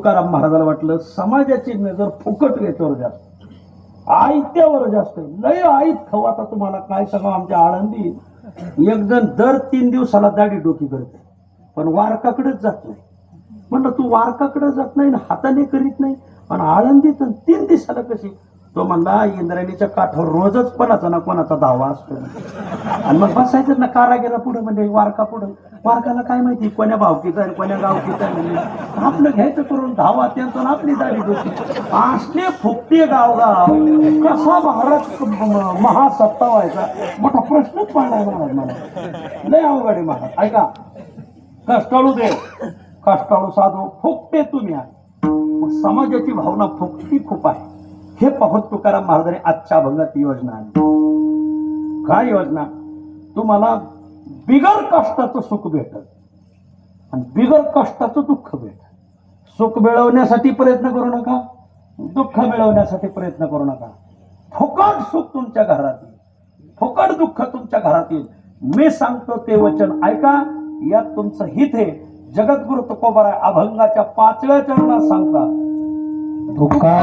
तुकाराम महाराजाला वाटलं समाजाची नजर फुकट याच्यावर जास्त, आयत्यावर जास्त. लय आईत खाऊ. आता तुम्हाला काय सांगा, आमच्या आळंदी एक जण दर 3 दिवसाला दाढी डोकी करते, पण वारकाकडेच जात नाही. म्हणलं तू वारकाकडे जात नाही, हाताने करीत नाही, पण आळंदीत 3 दिवसाला कशी? तो म्हणला इंद्रायणीच्या काठावर रोजच कोणाचा ना कोणाचा धावा असतो. आणि मग बसायचं ना कारागिरा पुढे, म्हणजे वारका पुढे. वारकाला काय माहिती कोण्या भावकीचा आहे कोण्या गावकीचा आहे, म्हणजे आपलं घ्यायचं करून धावा त्यांचं आपली दाढी डोकी. असले फुकते गावगाव. कसा महाराज महासत्ता व्हायचा मोठा प्रश्नच पडलाय महाराज मला. लय अवघड आहे महाराज. ऐका, कष्टाळू देव, कष्टाळू साधू, फुकते तुम्ही आहे. मग समाजाची भावना फुकती खूप आहे. हे पाहून तुकाराम महाराजांनी आजच्या अभंगात योजना आणली. काय योजना? तुम्हाला बिगर कष्टाचं सुख भेटल आणि बिगर कष्टाचं दुःख भेटल. सुख मिळवण्यासाठी प्रयत्न करू नका, दुःख मिळवण्यासाठी प्रयत्न करू नका. फुकट सुख तुमच्या घरात येईल, फुकट दुःख तुमच्या घरात येईल. मी सांगतो ते वचन ऐका, यात तुमचं हित आहे. जगद्गुरु तुकोबाराय अभंगाच्या 5व्या चरणात सांगता, तुका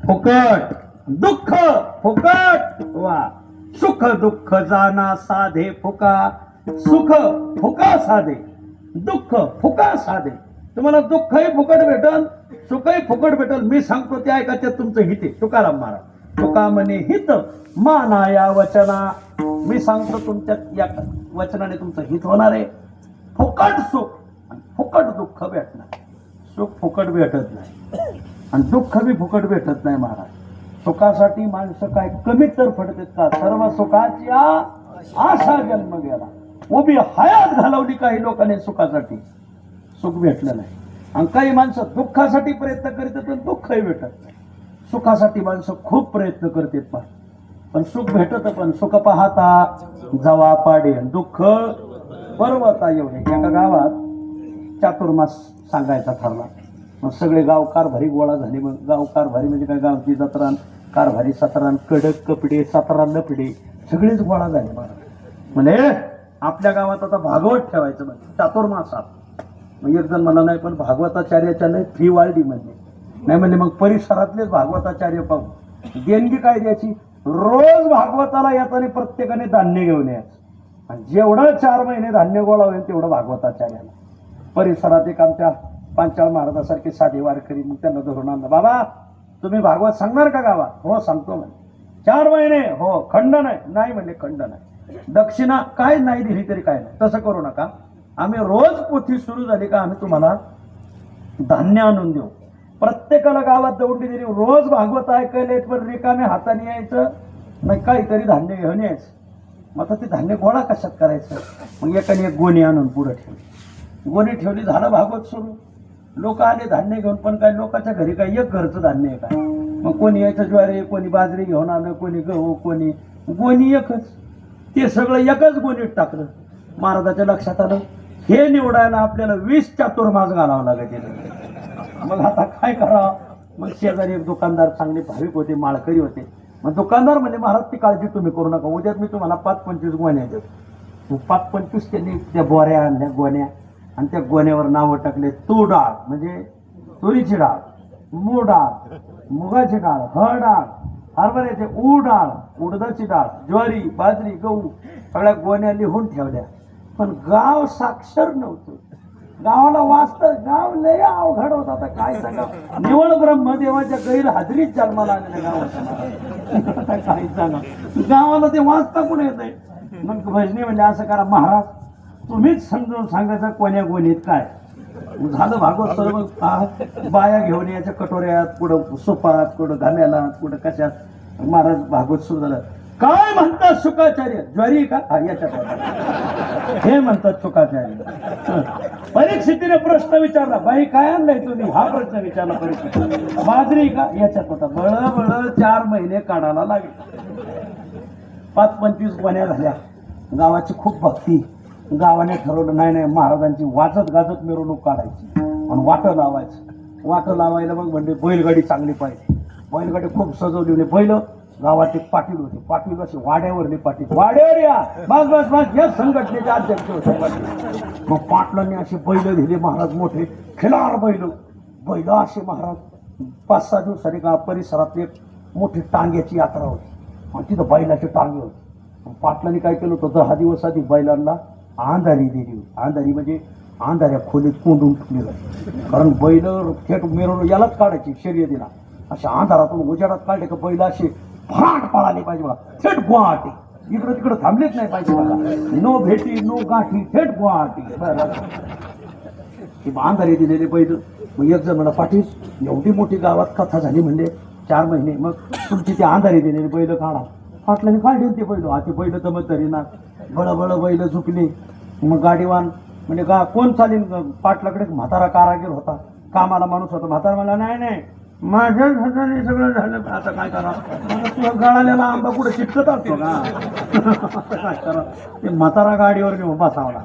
फुकट, दुःख फुकट. वा, सुख दुःख जाना साधे फुका. सुख फुका साधे, दुःख फुका साधे. तुम्हाला दुःखही फुकट भेटल, सुखही फुकट भेटल. मी सांगतो ते ऐका, त्यात तुमचं हित आहे. तुकाराम महाराज, तुका म्हणे हित माना या वचना. मी सांगतो तुमच्या या वचनाने तुमचं हित होणार आहे. फुकट सुख आणि फुकट दुःख भेटणार. सुख फुकट भेटत नाही आणि दुःख बी फुकट भेटत नाही महाराज. सुखासाठी माणसं काय कमी तर पडतात का? सर्व सुखाची आशा जन्म गेला. उभी हयात घालवली काही लोकांनी सुखासाठी, सुख भेटलं नाही. आणि काही माणसं दुःखासाठी प्रयत्न करतात पण दुःखही भेटत नाही. सुखासाठी माणसं खूप प्रयत्न करतात पण सुख भेटत, पण सुख पाहता जवा पाडे दुःख पर्वता एवढे. एका गावात चातुर्मास सांगायचा ठरला. मग सगळे गाव कारभारी गोळा झाले. मग गाव कारभारी म्हणजे काय, गावची जत्रान कारभारी सतरान कडक कपडे 17 लपडे सगळेच गोळा झाले. म्हणजे आपल्या गावात आता भागवत ठेवायचं म्हणजे चातुर्मासात. मग एक जण मला नाही, पण भागवताचार्याच्या नाही फी वाढली म्हणजे नाही. म्हणजे मग परिसरातलेच भागवताचार्य पाहू देणगी काय द्यायची, रोज भागवताला येताना प्रत्येकाने धान्य घेऊन यायचं. आणि जेवढं 4 महिने धान्य गोळा होईल तेवढं भागवताचार्याला. परिसरात एक आमच्या पांचाळ महाराजासारखे साधे वारकरी, मग त्यांना धरून आणलं. बाबा तुम्ही भागवत सांगणार का गावात? हो सांगतो म्हणे. 4 महिने? हो. खंड नाही? नाही म्हणले खंड नाही. दक्षिणा काय नाही दिली तरी काय नाही. तसं करू नका. आम्ही रोज पोथी सुरू झाली का आम्ही तुम्हाला धान्य आणून देऊ. प्रत्येकाला गावात दौंडी दिली, रोज भागवत ऐकायला येत, पण रिकामे हाताने यायचं नाही, काहीतरी धान्य घेऊन यायचं. मग आता ते धान्य गोळा कशात करायचं? मग एकाने एक गोणी आणून पुढे ठेवली, गोणी ठेवली, झालं भागवत सुरू. लोक आले धान्य घेऊन, पण काय लोकांच्या घरी काय एक घरचं धान्य आहे काय? मग कोणी यायचं ज्वारी, कोणी बाजरी घेऊन आलं, कोणी गहू, कोणी गोणी एकच. ते सगळं एकच गोणीत टाकलं. महाराजाच्या लक्षात आलं हे निवडायला आपल्याला 20 चातुर्मास घालावं लागेल. मग आता काय करावं? मग शेजारी एक दुकानदार चांगले भाविक होते, माळकरी होते. मग दुकानदार म्हणजे महाराज ती काळजी तुम्ही करू नका, उद्याच मी तुम्हाला 5-25 गोण्या देतो. 5-25 त्यांनी त्या बोऱ्या आणल्या, गोण्या, आणि त्या गोण्यावर नावं टाकले. तूर डाळ म्हणजे तुरीची डाळ, मूग डाळ मुगाची डाळ, हळ डाळ, हरभऱ्याचे ऊड डाळ, उडदाची डाळ, ज्वारी, बाजरी, गहू सगळ्या गोण्या लिहून ठेवल्या. पण गाव साक्षर नव्हतं. गावाला वाचतं, गाव लय अवघड होता. आता काय सांगा, निवळ ब्रह्मदेवाच्या गैरहजेरीत जन्माला आलेल्या गावात काय सांगा, गावाला ते वाचता कुठे येत आहे. मग भजनी म्हणजे असं करा, महाराज तुम्हीच समजून सांगायचं कोण्या गोणीत काय झालं. भागवत सर्व बाया घेऊन यायच्या कटोऱ्यात, कुठं सोपात, कुठं घाम्याला, कुठं कशात. महाराज भागवत सुरू झालं. काय म्हणतात शुकाचार्य? ज्वारी का? याच्यात हे म्हणतात शुकाचार्य. परीक्षितीने प्रश्न विचारला, बाई काय आणलंय तुम्ही? हा प्रश्न विचारला परीक्षित. बाजरी का? याच्यात होता. बळ 4 महिने काढायला लागले. 5-25 गोण्या झाल्या. गावाची खूप भक्ती. गावाने ठरवलं नाही महाराजांची वाजत गाजत मिरवणूक काढायची आणि वाटं लावायचं. वाटं लावायला मग म्हणजे बैलगाडी चांगली पाहिजे. बैलगाडी खूप सजवली. बैल गावात एक पाटील होते. पाटील असे वाड्यावरले पाटील, वाड्यावर या बस बस बस या संघटनेचे अध्यक्ष होते पाटील. मग पाटलांनी असे बैल दिले महाराज, मोठे खिलार बैल असे महाराज. 5-6 दिवसांनी गाव परिसरात एक मोठी टांग्याची यात्रा होती आणि तिथं बैलाचे टांगे होते. पाटलांनी काय केलं होतं, 10 दिवस आधी बैलांना अंधारी दिली होती. अंधारी म्हणजे अंधाऱ्या खोलीत कोंडून ठेवलेलं. कारण बैल थेट मिरवणूक यालाच काढायची शर्यतीला. अशा अंधारातून उजेडात काढले का बैल असे फराट पळाले पाहिजे बघा, थेट गुवाहाटी. इकडं तिकडं थांबलेच नाही पाहिजे बघा. नो भेटी नो गाठी, थेट गुवाहाटी. अंधारी दिलेले बैल. मग एक जण म्हणा, पाटील एवढी मोठी गावात कथा झाली म्हणजे 4 महिने, मग तुमची ती अंधारी दिलेली बैल काढा. पाटलाने काढले ते बैल. ते बैल जमत तरी ना, बळबळ बैल झुकली. मग गाडीवान म्हणजे कोण चालेल? पाटलाकडे म्हातारा कारागीर होता, कामाला माणूस होता. म्हातारा म्हणला, नाही माझ्याच हाताने सगळं झालं, आता काय करा? तुला गळालेला आंबा कुठे चिटकत असतो का? काय करा? ते म्हातारा गाडीवर घेऊन बसावला.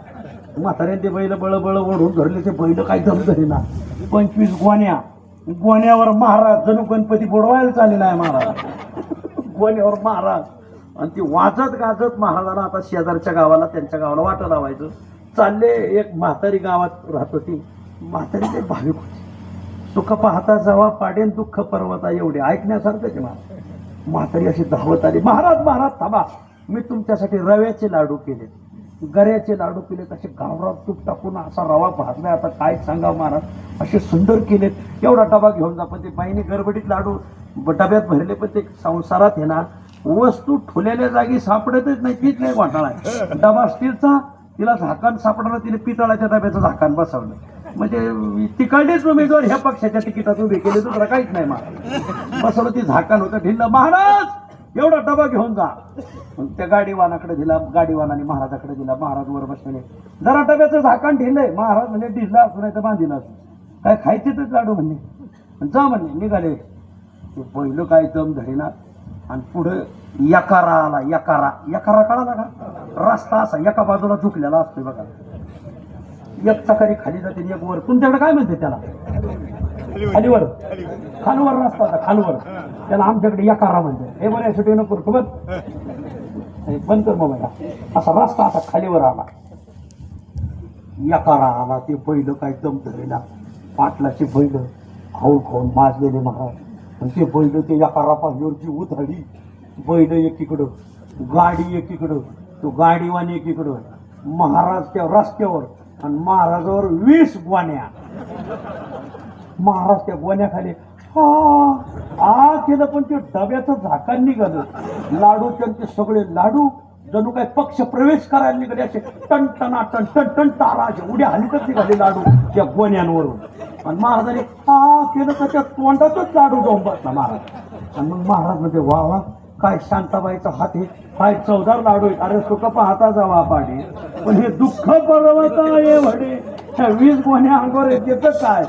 म्हाताऱ्याने ते बैल बळबळ ओढून धरले. ते बैल काही दम धरी ना. 25 गोण्यावर महाराज जणू गणपती बुडवायला चाललेला आहे महाराज. गोण्यावर महाराज. आणि ती वाजत गाजत महाराजाला आता शेजारच्या गावाला, त्यांच्या गावाला वाटं लावायचं चालले. एक म्हातारी गावात राहत होती. म्हातारी ते भाविक होती. सुख पाहता जावा पाडेन दुःख पर्वता, एवढे ऐकण्यासारखंच आहे. म्हातारी अशी धावत आली. महाराज थांबा, मी तुमच्यासाठी रव्याचे लाडू केले, गऱ्याचे लाडू केले, तसे गावरात तूप टाकून असा रवा भाजलाय. आता काय सांगावं महाराज, असे सुंदर केलेत. एवढा डबा घेऊन जा. पण ते बाईने गडबडीत लाडू डब्यात भरले, पण ते संसारात आहे ना वस्तू ठेवलेल्या जागी सापडतच नाही. तीच नाही घोटाळा आहे. डबा स्टीलचा, तिला झाकण सापडलं, तिने पितळाच्या डब्याचं झाकण बसवलं. म्हणजे तिकडलेच उमेदवार ह्या पक्षाच्या तिकिटात उभे केले, दुसरा काहीच नाही. महाराज बसवलं, ती झाकण होतं ढिल्लं. महाराज एवढा डबा घेऊन जा. त्या गाडीवानाकडे दिला. गाडीवानाने महाराजाकडे दिला. महाराज वर बसलेले. जरा डब्याचं झाकण ढिलंय. महाराज म्हणजे ढिल्ला असू नाही तर बांधिला असू, काय खायचे तर लाडू म्हणले. जा म्हणले. निघाले. ते पहिलं काय दम धरेना. आणि पुढे यकारा आला. यकारा कळाला का? रस्ता असा एका बाजूला झुकलेला असतोय बघा. एक चकारी खाली जाते, एक वर. तुमच्याकडे काय म्हणते त्याला? खालीवर रस्ता होता, खालवर. त्याला आमच्याकडे यकारा म्हणते. हे बरं यासाठी नको बंद कर मोबाईल. असा रस्ता असा खालीवर आला. यकारा आला. ते बैल काय दम धरेला. पाटलाचे बैल खाऊन माजलेले महाराज. आणि ते बैल ते यकारा पाहिजेवरची उधळी. बैल एकीकडं, गाडी एकीकडं, तो गाडीवान एकीकडं. महाराज त्या रस्त्यावर आणि महाराजावर 20 गोण्या. महाराज त्या गोण्याखाली केलं, पण ते डब्याचं झाकण निघालं. लाडू त्यांचे सगळे लाडू जणू काय पक्ष प्रवेश करायला निघाले असे टणटणा टन ताराच्या उड्या हलितच निघाले लाडू त्या गोण्यांवरून. आणि महाराजांनी हा केलं तर त्या तोंडातच लाडू जाऊन बसला महाराज. आणि मग महाराज म्हणजे वा वा काय शांताबाईचा हात हे काय चवदार लाडू आहे. अरे सुखपा हाताचा वापाडे पण हे दुःख पर्वता ये म्हणे ह्या 20 गोण्या अंगावर येतं काय.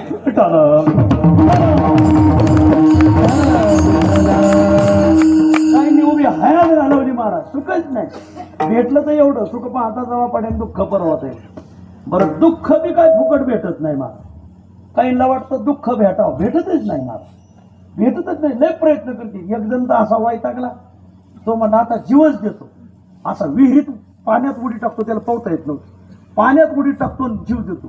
काही नाही उभी हयात घालवली महाराज. सुखच नाही भेटलं तर एवढं सुखपा हाताचा वापाडे दुःख पर्वत आहे. बरं दुःख बी काय फुकट भेटत नाही महाराज. काहींना वाटतं दुःख भेटावं भेटतच नाही महाराज. भेटतच नाही. लय प्रयत्न करते. एक जण तर असा वैतागला तो म्हणा आता जीवच देतो. असा विहिरीत पाण्यात उडी टाकतो त्याला पोहता येत नव्हतं. पाण्यात उडी टाकतो जीव देतो.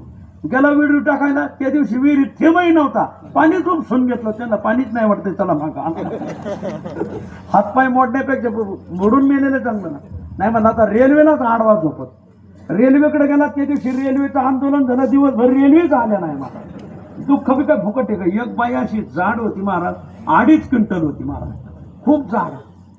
गेला विहिरी टाकायला त्या दिवशी विहिरीत थेंबही नव्हता. पाणीच उपसून घेतलं. त्यांना पाणीच नाही वाटतंय चला मागा. हातपाय मोडण्यापेक्षा मोडून मेलेलं चांगलं ना. नाही म्हणा आता रेल्वेलाच आडवा झोपत. रेल्वेकडे गेला त्या दिवशी रेल्वेचं आंदोलन झालं. दिवसभर रेल्वेच आल्या नाही महाराज. दुःख बी काय फुकट आहे का. एक बाई अशी जाड होती महाराज 2.5 क्विंटल होती महाराज. खूप जाड.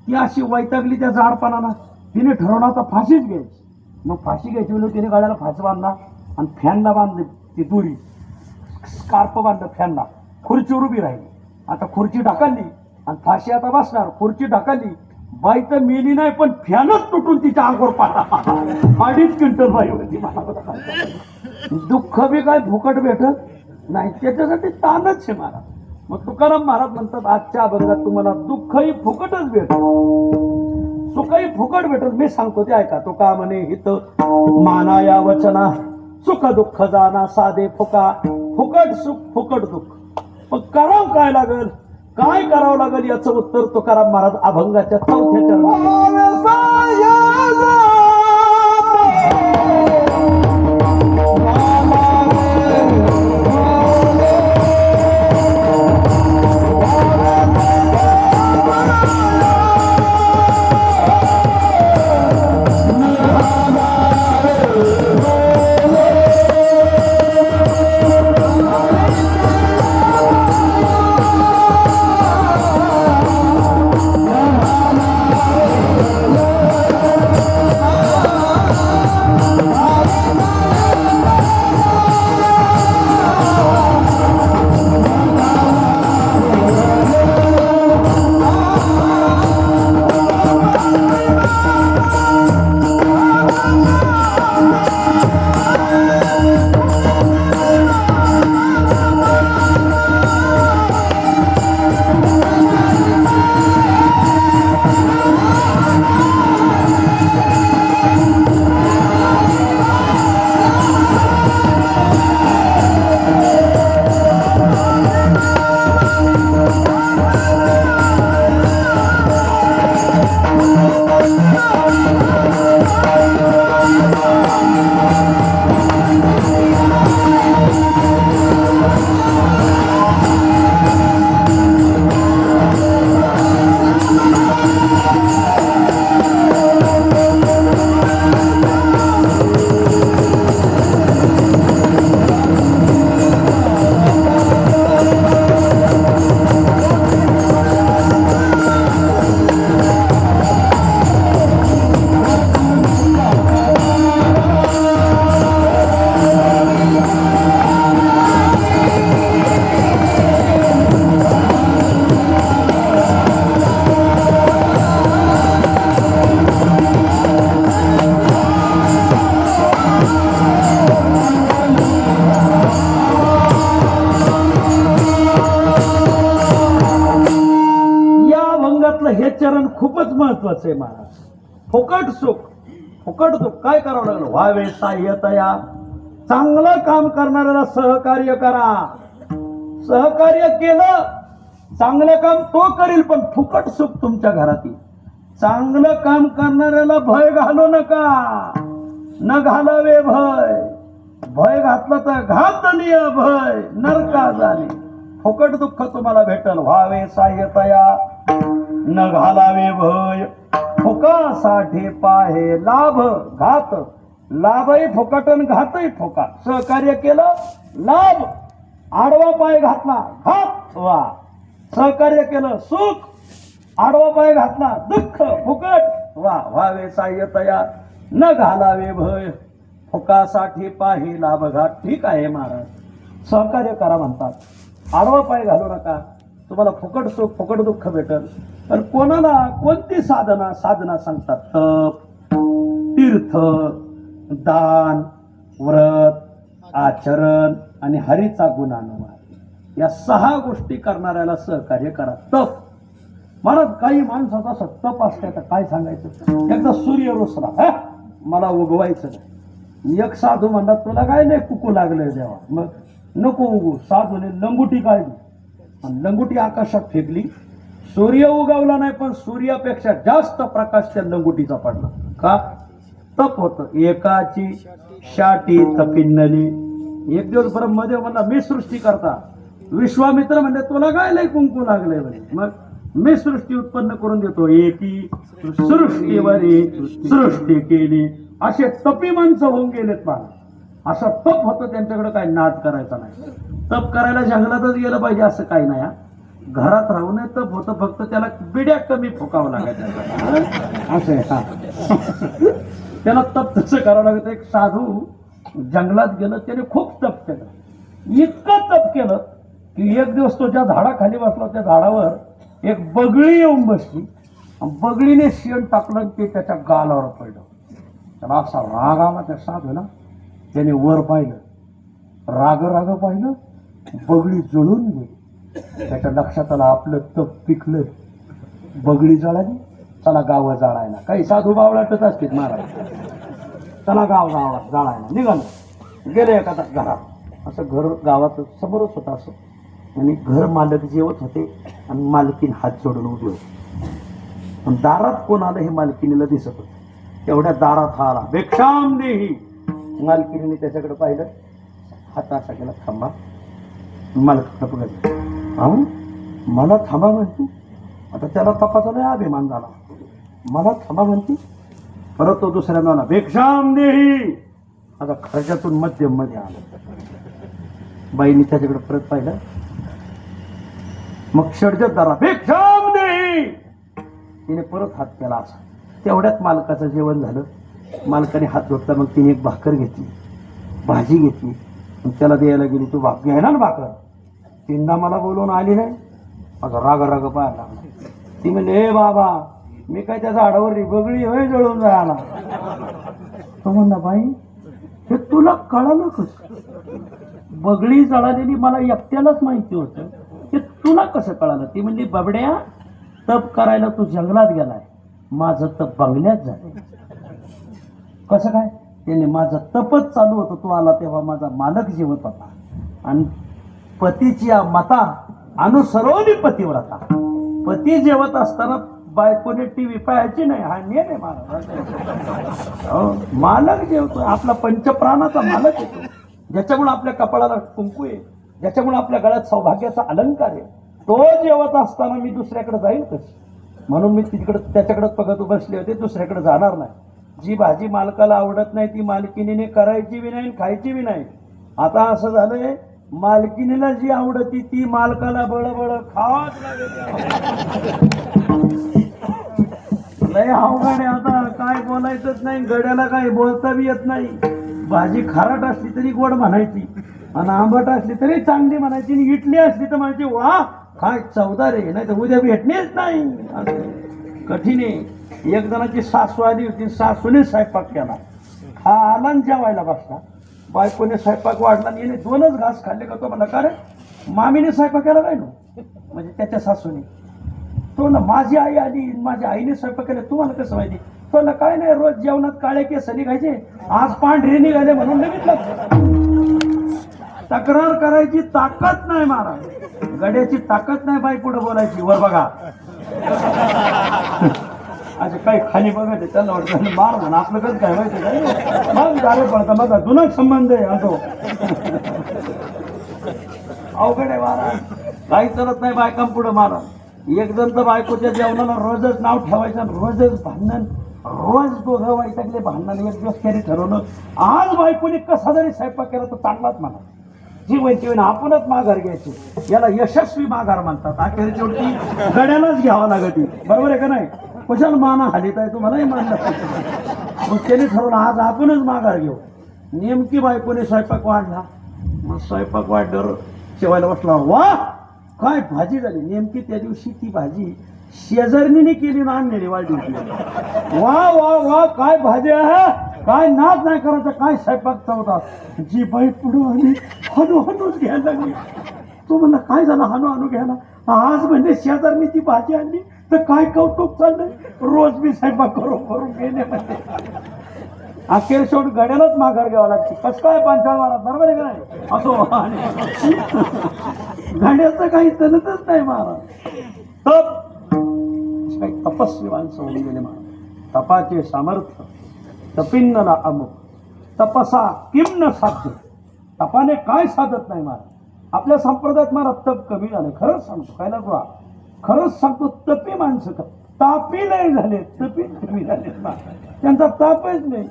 ती अशी वैतागली त्या जाडपणाला. तिने ठरवलं आता फाशीच घ्यायची. मग फाशी घ्यायची म्हणून तिने गाड्याला फास बांधला आणि फॅनला बांधली ती दोरी स्कार्प बांधलं फॅनला. खुर्चीवर उभी राहिली. आता खुर्ची ढकलली आणि फाशी आता बसणार. खुर्ची ढकलली. बाई तर मेली नाही पण फॅनच तुटून तिच्या अंगावर पाडला. 2.5 क्विंटल बाई होती. दुःख बी काय फुकट भेटत नाही. त्याच्यासाठी ताणच आहे महाराज. मग तुकाराम महाराज म्हणतात आजच्या अभंगात तुम्हाला दुःखही फुकटच भेटत सुखही फुकट भेटत. मी सांगतो ते ऐका. तो का म्हणे हित माना या वचना सुख दुःख जाना साधे फुका फुकट सुख फुकट दुःख. मग करावं काय लागल काय करावं लागेल याचं उत्तर तुकाराम महाराज अभंगाच्या 4थ्या चरणात. हे चरण खूपच महत्वाचं आहे महाराज. फुकट सुख फुकट दुःख काय करावं लागलं. व्हावे साह्यतया चांगलं काम करणाऱ्याला सहकार्य करा. सहकार्य केलं चांगलं काम तो करील पण फुकट सुख तुमच्या घरात येईल. चांगलं काम करणाऱ्याला भय घालू नका. न घालावे भय. भय घातलं तर घातलीय भय नरका झाली. फुकट दुःख तुम्हाला भेटल. व्हावे साह्यतया न घालावे भय फुकासाठी पाहे लाभ घात. लाभही फुकट आणि घातही फुकट. सहकार्य केलं लाभ. आडवा पाय घातला घात वा. सहकार्य केलं सुख. आडवा पाय घातला दुःख फुकट वा व्हावे साह्यतया न घालावे भय फुकासाठी पाहिला बघा. ठीक आहे महाराज, सहकार्य करा म्हणतात, आडवा पाय घालू नका, तुम्हाला फुकट सुख फुकट दुःख भेटल. तर कोणाला कोणती साधना सांगतात? तप, तीर्थ, दान, व्रत, आचरण आणि हरीचा गुणानुवाद, या 6 गोष्टी करणाऱ्याला सहकार्य करा. तप महाराज, काही माणसाचा असं तप असते तर काय सांगायचं. एकदा सूर्य रोसला, मला उगवायचं नाही. एक साधू म्हणतात तुला काय नाही कुकू लागलंय देवा, मग नको उगू. साधूने लंगुटी काढली आणि लंगुटी आकाशात फेकली. सूर्य उगवला नाही, पण सूर्यापेक्षा जास्त प्रकाश त्या लंगुटीचा पडला. का? तप होत. एकाची शाटी तपिन्नली. एक दिवस ब्रह्मदेव म्हणला मी सृष्टी करता. विश्वामित्र म्हणले तुला काय लय कुंकू लागले म्हणे, मग मी सृष्टी उत्पन्न करून देतो. एकी सृष्टीवरी सृष्टी केली. असे तपी माणसं होऊन गेलेत मला. असं तप होतं त्यांच्याकडे, काही नाद करायचा नाही. तप करायला जंगलातच गेलं पाहिजे असं काही नाही. घरात राहू नये तप होतं, फक्त त्याला बिड्या कमी फुकावं लागायचं असं आहे. त्याला तप तसं करावं लागतं. एक साधू जंगलात गेलं, त्याने खूप तप केलं. इतकं तप केलं की एक दिवस तो ज्या झाडाखाली बसला त्या झाडावर एक बगळी येऊन बसली. बगळीने शेण टाकलं ते त्याच्या गालावर पडलं. त्याला असा राग आला त्या साधूला. त्याने वर पाहिलं, राग पाहिलं, बगळी जळून गेली. त्याच्या लक्षात आलं आपलं तप पिकलं. बगळी जळाली, चला गाव जाळायला. काही साधू बावळाटच असतील महाराज. चला गावात जाळायला निघालं. गेले एखादा घरात. असं घर गावात समोरच होतं असं, आणि घर मालक जेवत होते आणि मालकीन हात जोडून उभी होती. पण दारात कोण आलं हे मालकिनीला दिसत होतं. तेवढ्या दारात हा आला. भिक्षाम देही. मालकिनीने त्याच्याकडे पाहिलं, हात असा केला, थांबा. मालकाकडे बघायचं, मला थांबा म्हणते. आता त्याला तपाचा नाही अभिमान झाला. मला थांबा म्हणते. परत तो दुसऱ्यांदा आला, भिक्षाम देही. आता खर्चातून मध्यम मध्ये आला. बाईने त्याच्याकडे परत पाहिलं, मग षडजत दारा, भिक्षाम देही. तिने परत हात केला असा. तेवढ्यात मालकाचं जेवण झालं. मालकाने हात धुतला. मग तिने एक भाकर घेतली, भाजी घेतली, त्याला द्यायला गेली. तू घ्यायला ना भाकर. तीनदा मला बोलवून आली नाही. माझा राग पाहायला लागला. ती म्हणले, हे बाबा मी काय त्या झाडावर बगळी होय जळून जायला. तो म्हणला, बाई हे तुला कळालं कसं? बगळी जळालेली मला एकट्यालाच माहिती होतं, ते तुला कसं कळालं? ती म्हणली, बबड्या तप करायला तू जंगलात गेलाय, माझं तप बंगल्यात झालं. कसं काय? त्याने माझं तपच चालू होतं, तू आला तेव्हा माझा मालक जेवत होता आणि पतीची मता अनुसरवली पतिव्रता. पती जेवत असताना बायकोने टीव्ही पाहायची नाही. हा नियम आहे महाराज. मालक जेवतो, आपला पंचप्राणाचा मालक येतो, ज्याच्यामुळे आपल्या कपाळाला कुंकू आहे, ज्याच्यामुळे आपल्या गळ्यात सौभाग्याचा अलंकार आहे. तो जेवत असताना मी दुसऱ्याकडे जाईल कशी? म्हणून मी तिकडे त्याच्याकडे बघत बसले होते, दुसऱ्याकडे जाणार नाही. जी भाजी मालकाला आवडत नाही ती मालकिनीने करायची बी नाही, खायची बी नाही. आता असं झालंय, मालकिनीला जी आवडती ती मालकाला बळबळ खावाच लागेल. लय अवघड आहे. आता काय बोलायचंच नाही, गड्याला काही बोलता बी येत नाही. भाजी खारट असली तरी गोड म्हणायची, आणि आंबट असली तरी चांगली म्हणायची, आणि इटली असली तर म्हणायची वा काय चवदार आहे, नाही तर उद्या भेटणेच नाही. कठीण आहे. एक जणाची सासू आली होती, सासूने स्वयंपाक केला, हा आला जेवायला बसला. बायकोने स्वयंपाक वाढला आणि 2च घास खाल्ले का? तो म्हणला, का रे मामीने स्वयंपाक केला काय? नो म्हणजे त्याच्या सासूने. तो ना माझी आई आली, माझ्या आईने स्वयंपाक केला, तुम्हाला कसं माहिती? तो ना काय नाही, रोज जेवणात काळे केस निघायचे, आज पांढरे निघाले म्हणून बघितलं. तक्रार करायची ताकद नाही महाराज, गड्याची ताकद नाही बाई पुढे बोलायची. वर बघा अच्छा काही खाली बघायचे, त्यांना वाटतं मार म्हणा, आपलं कसं काय व्हायचं काय मग गाडे पडता बघा, जुनाच संबंध आहे असो. अवघड आहे महाराज, काही करत नाही बायकां पुढे महाराज. एक जण तर बायकोच्या जेवणाला रोजच नाव ठेवायचं, रोजच भांडण, रोज दोघं वैतागले भांडण. एक दिवस त्यांनी ठरवलं, आज बायकोने कसा जरी स्वयंपाक केला तर चांगलाच म्हणा, जीवन आपणच माघार घ्यायची. याला यशस्वी माघार म्हणतात. अखेर शेवटी गड्यालाच घ्यावा लागते, बरोबर आहे का नाही? कशाला माना हालीत आहे तुम्हालाही मानलं पाहिजे. मग त्याने ठरवलं आज आपणच माघार घेऊ. नेमकी बायकोने स्वयंपाक वाढला. मग स्वयंपाक वाढल्यावर जेवायला बसला. वा काय भाजी झाली. नेमकी त्या दिवशी ती भाजी शेजारणीने केली ना आणलेली वाढली. वा वा वा काय भाजी आहे. काय नाच नाही करायचा. काय स्वयंपाक चवता. जी बाई पुढं आली हनू हनूच घ्यायला लागली. तो म्हणला काय झालं हनू हनू घ्यायला. आज म्हणजे शेजारनी ती भाजी आणली तर काय कौतुक चाललंय. रोज मी स्वयंपाक करून गेले म्हणजे अखेर शेवट गड्यालाच माघार घ्यावा लागते. कसं काय पांचाळ मारा बरोबर आहे का नाही. असो गाड्याचं काही चलतच नाही महाराज. तप काही तपस्वी माणसं होऊन गेले महाराज. तपाचे सामर्थ्य तपिन्नला अमुक तपसा किम न साध्य. तपाने काय साधत नाही महाराज. आपल्या संप्रदायात महाराज तप कमी झालं. खरंच सांगतो काय ना खरंच सांगतो. तपी माणसं का तापी नाही झाले. तपी कमी झाले. त्यांचा तापच नाही.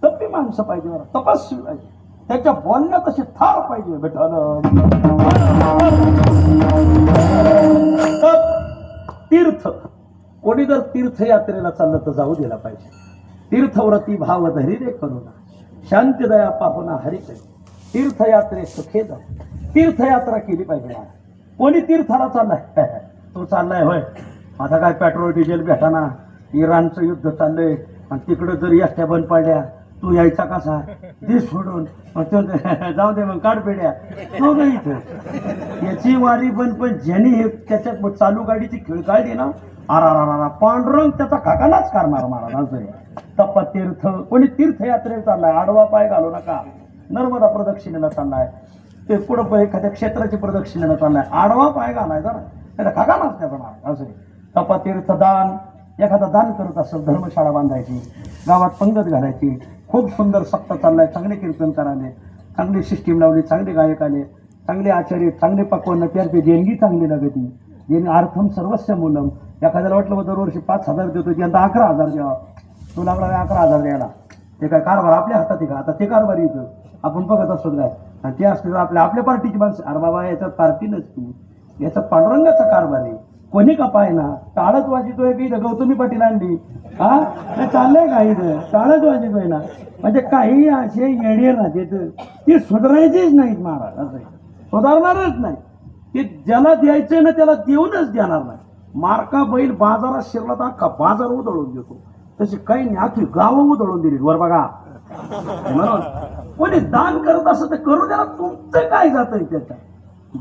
तपी माणसं पाहिजे मला. तपस्वी पाहिजे. त्याच्या बोलण्यात असे थार पाहिजे बेटा. तीर्थ कोणी जर तीर्थयात्रेला चाललं तर जाऊ दिला पाहिजे. तीर्थव्रती भाव धरी रे करुणा शांती दया पाहुणा हरी करी. तीर्थयात्रे सुखे जा. तीर्थयात्रा केली पाहिजे. कोणी तीर्थाला चाललाय. तो चाललाय होय. आता काय पेट्रोल डिझेल भेटाना. इराणचं युद्ध चाललंय आणि तिकडं जर एसट्या बंद पडल्या तू यायचा कसा. ते सोडून जाऊ दे मग काढ पेड्या तो इथं याची वारी बंद. पण ज्यांनी हे त्याच्यात चालू गाडीची खेळ काढली ना आरा पांडुरंग त्याचा खाकालाच करणार महाराज. तप तीर्थ कोणी तीर्थयात्रेला चाललाय. आडवा पाय घालू नका. नर्मदा प्रदक्षिणेला चाललाय. ते पुढं एखाद्या क्षेत्राची प्रदक्षिणेला चाललाय. आडवा पाय घालाय जरा त्याला खाकालाच त्याचा महाराज. असं तप तीर्थ दान. एखादा दान करत असेल धर्मशाळा बांधायची. गावात पंगत घालायची. खूप सुंदर सप्ताह चाललाय. चांगले कीर्तन करायले. चांगली सिस्टीम लावली. चांगले गायक आले. चांगले आचार्य चांगले पक्वान त्याची देणगी चांगली लागती. देणी अर्थम सर्वस्व मूलम. एखाद्याला वाटलं दरवर्षी 5,000 देतो यंदा 11,000 द्यावा. तू लागला 11,000 द्यायला. ते काय कारभार आपल्या हातात आहे का. आता ते कारभार येतं आपण बघत असतो काय. आणि ते असते आपल्या पार्टीची माणसं. अरे बाबा याच्यात पार्टी नसती. याचा पांडुरंगाचा कारभार आहे. कोणी का पाहिना टाळच वाजितोय की गौतमी पाटील आणली. हा चाललंय का इथं टाळच वाजितोय ना. म्हणजे काही असे येडे राहते ती सुधारायचीच नाहीत महाराज. असं सुधारणारच नाही. ते ज्याला द्यायचं ना त्याला देऊनच देणार नाही. मार्का बैल बाजारात शिरला तर अख्खा बाजार उधळून देतो. तशी काही नाही अख्खी गावं उधळून दिली. वर बघा म्हणून कोणी दान करत असं तर करू द्या. तुमचं काय जातंय त्याच्यात.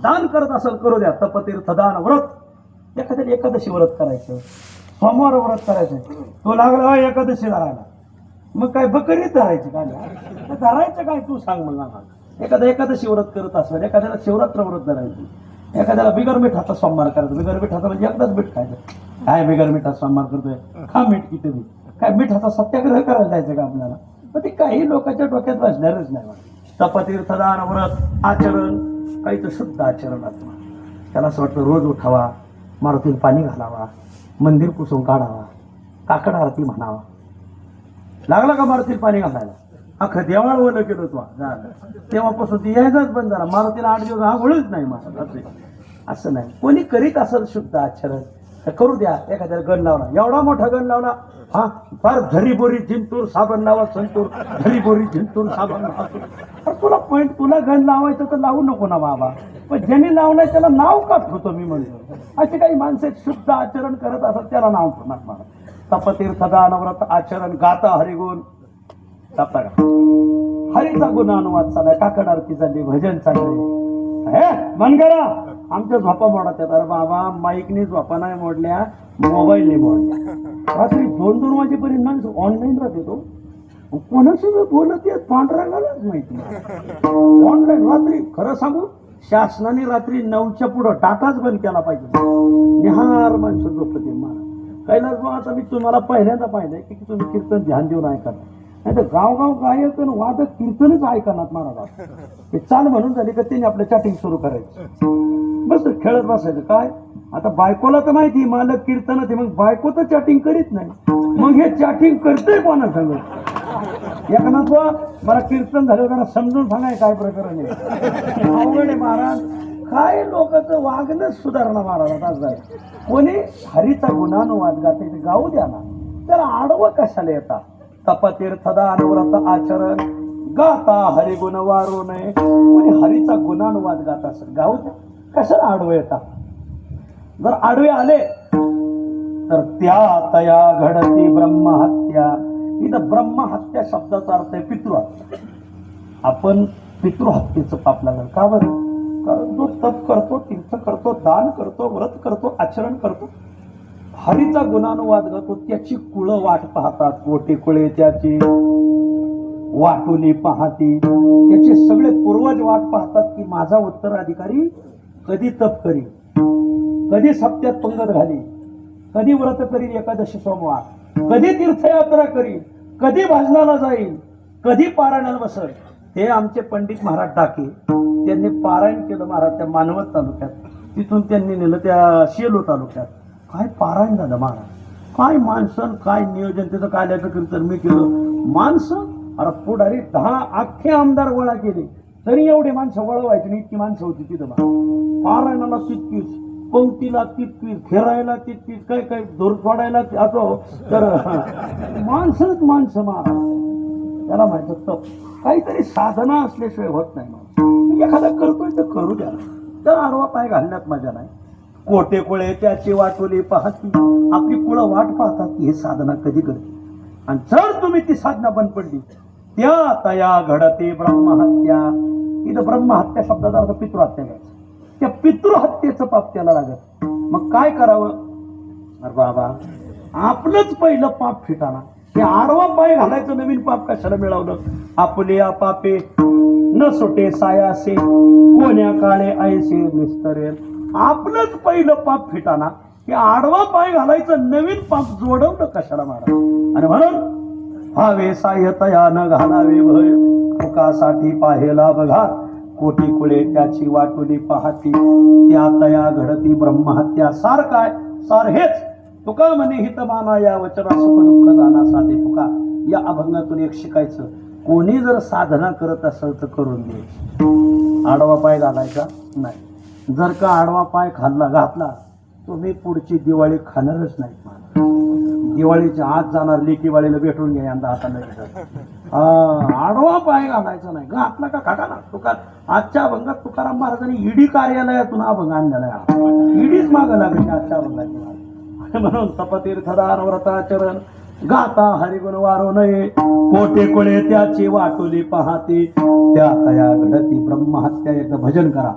दान करत असेल करू द्या. तपतीर्थ दान व्रत. एखाद्या एकादशी व्रत करायचं. सोमवार व्रत करायचं. तो लागला एकादशी धरायला. मग काय बकरीच धरायची काय धरायचं काय तू सांग मला. एखादा एकादशी व्रत करत असेल. एखाद्याला शिवरात्र व्रत धरायची. एखाद्याला बिगर मिठाचा सोमवार करायचं. बिगर मिठाचा म्हणजे एकदाच मीठ खायचं. काय बिगर मिठाचा सोमवार करतोय. खा मीठ किती मी काय मिठाचा सत्याग्रह करायला जायचं का आपल्याला. पण ते काही लोकांच्या डोक्यात बसणारच नाही. तपतीर्थदान व्रत आचरण काही तर शुद्ध आचरण असतं. त्याला असं वाटतं रोज उठावा. मारुतीला पाणी घालावा. मंदिर पुसून काढावा. काकड आरती म्हणावा. लागला का मारुतीला पाणी घालायला. अख्खं देवाळ ओलं केलं तो झालं. तेव्हापासून ती यायचाच बंद झाला. मारुतीला 8 दिवस आंघोळच नाही महाराज. असं नाही. कोणी करीत असेल शुद्ध आचरण तर करू द्या. एखाद्याला गण लावला. एवढा मोठा गण लावला. हा फार धरीबोरी जिंतूर साबण लावा संतूर. धरीबोरी जिंतूर साबण लावा. तुला गण लावायचं तर लावू नको ना बाबा. पण ज्यांनी लावलाय त्याला नाव का ठेवतो मी म्हणतो. अशी काही माणसं शुद्ध आचरण करत असत त्याला नाव ठेवणार मला. तपतीर्थदान व्रत आचरण गाता हरिगुण. हरीचा गुणानुवाद चाललाय. काकड आरती चालली. भजन चाललंय. हे मन करा. आमच्या झोपा मोडत आहेत. अरे बाबा माईकने झोपा नाही मोडल्या. मोबाईलने मोडल्या. रात्री 2-2 वाजेपर्यंत माणसं ऑनलाईन राहते. तो कोणाशी बोलत येत पांढरांगालाच माहिती. ऑनलाईन रात्री खरं सांगू शासनाने रात्री 9च्या पुढं टाटाच बंद केला पाहिजे. निहार माणसं झोपते महाराज. कैलास भाऊ आता मी तुम्हाला पहिल्यांदा पाहिलंय की तुम्ही कीर्तन ध्यान देऊन ऐकणार. नाही तर गावगाव गायक आणि वादक कीर्तनच ऐकणार महाराज. ते चाल म्हणून झाली का त्यांनी आपलं चॅटिंग सुरू करायचं. बस खेळत बसायचं. काय आता बायकोला तर माहिती मालक कीर्तन ते. मग बायको तर चॅटिंग करीत नाही. मग हे चॅटिंग करतोय कोणा सांगत. एखादा मला कीर्तन झालं त्यांना समजून सांगाय काय प्रकरण आहे. अवघड आहे महाराज. काय लोकांचं वागणं सुधारणा महाराजात आज झालं. कोणी हरीचा गुणानुवाद गाते ते गाऊ द्या ना, त्याला आडवं कशाला येतात. तपतीर्थदान व्रत आचरण गाता हरिगुण वारू नये. कोणी हरीचा गुणानुवाद गात असेल गाऊ द्या, कशाला आडवं येतात. जर आडवे आले तर त्या तया घडती ब्रह्महत्या. इथं ब्रह्महत्या शब्दाचा अर्थ आहे पितृहत्या. आपण पितृहत्येचं पाप लागलं का बरं? कारण जो तप करतो, तीर्थ करतो, दान करतो, व्रत करतो, आचरण करतो, हरीचा गुणानुवाद करतो, त्याची कुळं वाट पाहतात. कोटी कुळे त्याची वाटोली पाहती. त्याचे सगळे पूर्वज वाट पाहतात की माझा उत्तराधिकारी कधी तप करी, कधी सप्त्यात पंगत घाली, कधी व्रत करील एकादशी सोमवार, कधी तीर्थयात्रा करील, कधी भाजनाला जाईल, कधी पारायणाला बसेल. हे आमचे पंडित महाराज टाके त्यांनी पारायण केलं महाराज त्या मानवत तालुक्यात. तिथून त्यांनी नेलं त्या शेलू तालुक्यात. काय पारायण झालं महाराज, काय माणसं, काय नियोजन. त्याचं काल्याचं कीर्तन मी केलं. माणसं अरे पुढारी 10 अख्खे आमदार गोळा केले तरी एवढे माणसं वळवायची नाही, इतकी माणसं होती तिथं. पारायणाला तितकीच, पंक्तीला तितकीच, फिरायला तितकीच, काय काय दूर सोडायला असो तर माणसंच माणसं महाराज. त्याला माहित तप काहीतरी साधना असल्याशिवाय होत नाही. माणूस एखादा करतोय तर करू द्या, तर आडवा पाय घालण्यात मजा नाही. कोटे कुळे त्याची वाटोली पाहती. आपली कुळं वाट पाहतात की हे साधना कधी करते. आणि जर तुम्ही ती साधना बंद पडली त्या तया घडते ब्रह्महत्या. इथं ब्रह्महत्या शब्दाचा अर्थ पितृहत्या घ्यायचा. त्या पितृहत्येचं पाप त्याला लागत. मग काय करावं? अरे बाबा आपलंच पहिलं पाप फिटाना. हे आडवा पाय घालायचं नवीन पाप कशाला मिळवलं? आपले पापे न सुटे सायासे कोण्या काळे ऐसे निस्तरेल. आपलंच पहिलं पाप फिटाना. हे आडवा पाय घालायचं नवीन पाप जोडवलं कशाला महाराज? आणि म्हणून भावे साह्यतया न घालावे भय. मुखासाठी पाहेला बघा कोटी कुळे त्याची वाटोली पाहती. त्या तया घडती ब्रह्महत्या. सार काय? सार हेच. तुका म्हणे हित माना या वचना सुख दुःख जाना साधे तुका. या अभंगातून एक शिकायचं, कोणी जर साधना करत असेल तर करून द्यायची. आडवा पाय घालायचा नाही. जर का आडवा पाय घातला तुम्ही पुढची दिवाळी खाणारच नाही. दिवाळीच्या आत जाणार लेकीवाळीला भेटून घ्या यंदा आता. आडवा पाय घालायचा नाही. घातला का खाटा ना. आजच्या अभंगात तुकाराम महाराजांनी ईडी कार्यालयातून अभंग आणलेला आहे. ईडीच मागं लागली आजच्या अभंगाची. म्हणून तपतीर्थदान व्रताचरण गाता हरिगुण वारो नये. कोटे कुळे त्याची वाटोली पाहते. त्या तया घडती ब्रह्महत्या. एकदा भजन करा.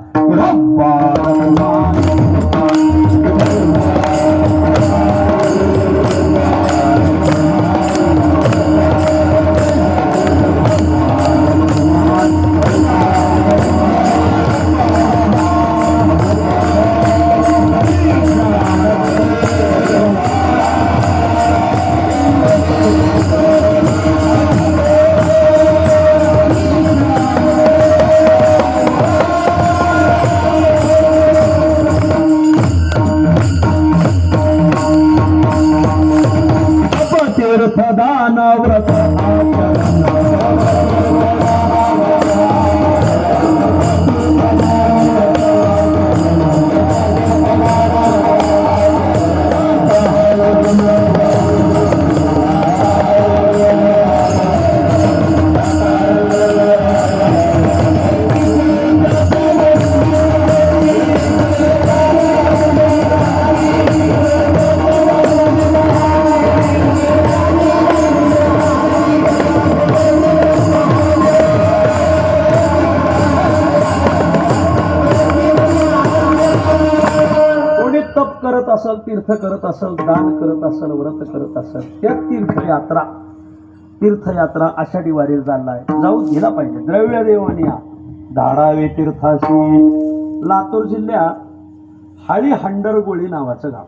तीर्थदान व्रत करत असेल, तीर्थ करत असेल, दान करत असेल, व्रत करत असेल, त्या तीर्थयात्रा आषाढी वारीला चाललाय, जाऊ दिला पाहिजे. द्रव्य देवानिया धाडावे तीर्थाशी. लातूर जिल्ह्यात हाळी हंडरगोळी नावाचं गाव.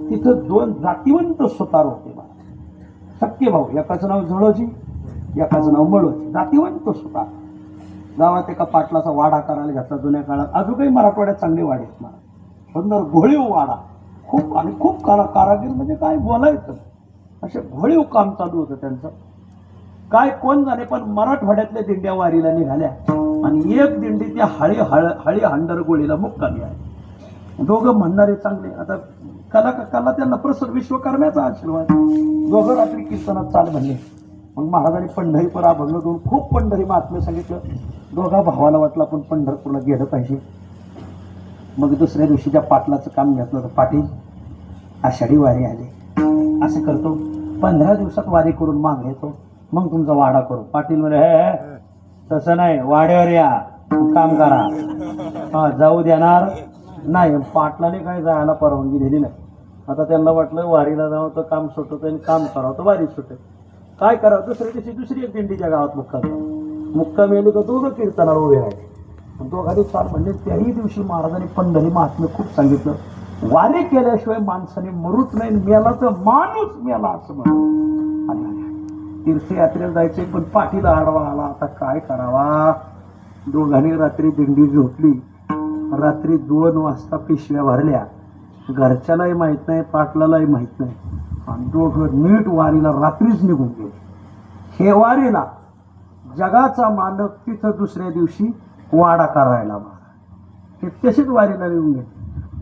तिथं 2 जातिवंत सुतार होते. सख्खे भाऊ. एकाचं नाव झळोजी, एकाचं नाव मळोजी. जातिवंत सुतार. गावात एका पाटलाचा वाडा करायला घेतला जुन्या काळात. अजून काही मराठवाड्यात चांगले वाडे आहेत. सुंदर घोळीव वाडा. खूप कारागीर म्हणजे काय बोलायचं. असे घोळीव काम चालू होतं त्यांचं. काय कोण जाणे, पण मराठवाड्यातल्या दिंड्या वारीला निघाल्या. आणि एक दिंडी त्या हळी हांडरगोळीला मुक्कामी आहे. दोघं म्हणणारे चांगले. आता कला त्यांना प्रसर विश्वकर्म्याचा आशीर्वाद. दोघं रात्री कीर्तनात चाल म्हणले. मग महाराजांनी पंढरीपर अभंग दोन खूप पंढरी महात्म्य सांगितलं. दोघा भावाला वाटलं आपण पंढरपूरला गेलं पाहिजे. मग दुसऱ्या दिवशीच्या पाटलाचं काम घेतलं तर पाटील आषाढी वारी आली, असं करतो 15 दिवसात वारी करून माग येतो, मग तुमचा वाडा करू. पाटील म्हणे हे तसं नाही, वाड्यावर या काम करा. हा जाऊ देणार नाही. पाटलाने काय जायला परवानगी दिली नाही. आता त्यांना वाटलं वारीला जावं तर काम सुटत आणि काम करावं तर वारी सुटेल. काय करावं? दुसऱ्या दिवशी दुसरी एक दिंडीच्या गावात मुक्काम येईल का दोघं कीर्तनाला उभे राहिले. दोघांनी चाल म्हणले. त्याही दिवशी महाराजांनी पंढरी महात्म्य खूप सांगितलं. वारी केल्याशिवाय माणसाने मरूच नाही, मेला तर माणूस मेला असं म्हणून. तीर्थयात्रेला जायचे पण पाठीला आडवा आला. आता काय करावा? दोघांनी रात्री दिंडी झोपली. रात्री 2 वाजता पिशव्या भरल्या. घरच्यालाही माहित नाही, पाटलालाही माहित नाही. आणि दोघं नीट वारीला रात्रीच निघून गेले. हे वारीला जगाचा मालक तिथं दुसऱ्या दिवशी वाडा करायला. हे तसेच वारीला निघून गेले.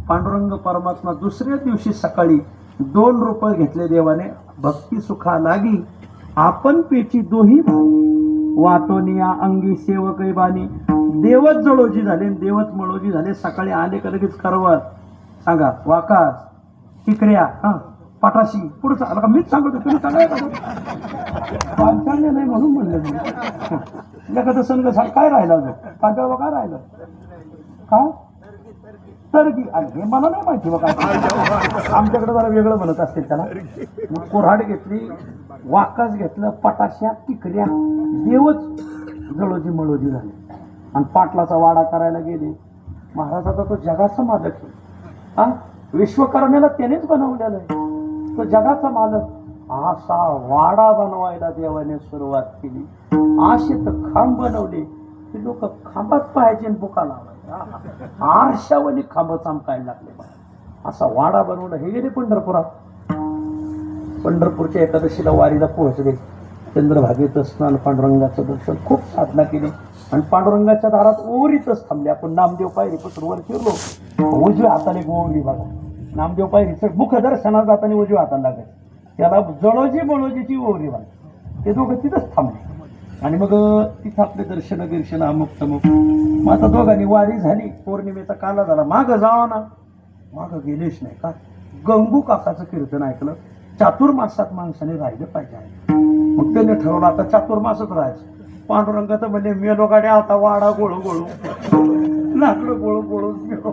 पांडुरंग परमात्मा दुसऱ्या दिवशी सकाळी 2 रुपये घेतले देवाने. भक्ती सुखा लागी आपण पेची दोही भाई, वाटोनिया अंगी सेवकई बानी. देवच जळोजी झाले, देवच मळोजी झाले. सकाळी आले का लगेच करवत सांगा, वाकास, टिकऱ्या, पाठाशी पुढचं आलं का? मीच सांगतो, तुम्ही सांगायचं नाही म्हणून म्हणलं. एखादं संघ सांग काय राहिलं? पांढरा काय राहिलं? काय तरगी? आणि हे मला नाही माहिती बघा. आमच्याकडे जरा वेगळं म्हणत असतील त्याला. मग कोऱ्हाड घेतली, वाकास घेतलं, पटाश्या, टिकऱ्या. देवच जळोजी मळोजी झाले. आणि पाटलाचा वाडा करायला गेले. महाराजाचा तो जगाचा मालक आहे. विश्वकर्म्याला त्यानेच बनवलेला आहे. तो जगाचा मालक. असा वाडा बनवायला देवाने सुरुवात केली. असे तर खांब बनवले की लोक खांबात पाहायचे आणि बुका लावायचे. आरशावली खांब चमकायला लागले. असा वाडा बनवला. हे गेले पंढरपुरात. पंढरपूरच्या एकादशीला वारीला पोहोचले. चंद्रभागेचं स्नान, पांडुरंगाचं दर्शन, खूप साधना केली. आणि पांडुरंगाच्या दारात ओरीतच थांबले. आपण नामदेव पायरीपासून वर फिरलो. उजव्या हाताने एक ओरी बघा. नामदेव पायरीचं मुख दर्शनाला जाताना उजव्या हाताला लागेल. त्याला जळोजी मळोजीची ओरी बघा. ते दोघं तिथंच थांबले. आणि मग तिथं आपले दर्शन अमुक तमुक. मग आता दोघांनी वारी झाली. पौर्णिमेचा काला झाला. मागं जावा ना. मागं गेलेच नाही. का? गंगू काकाचं कीर्तन ऐकलं. चातुर्मासात माणसाने राहिलं पाहिजे. मग त्याने ठरवलं आता चातुर्मासात राहायचं. पांडुरंगाचं म्हणजे मेलो गाड्या आता वाडा गोळू गोळू लाकडं गोळू गोळू मेलो.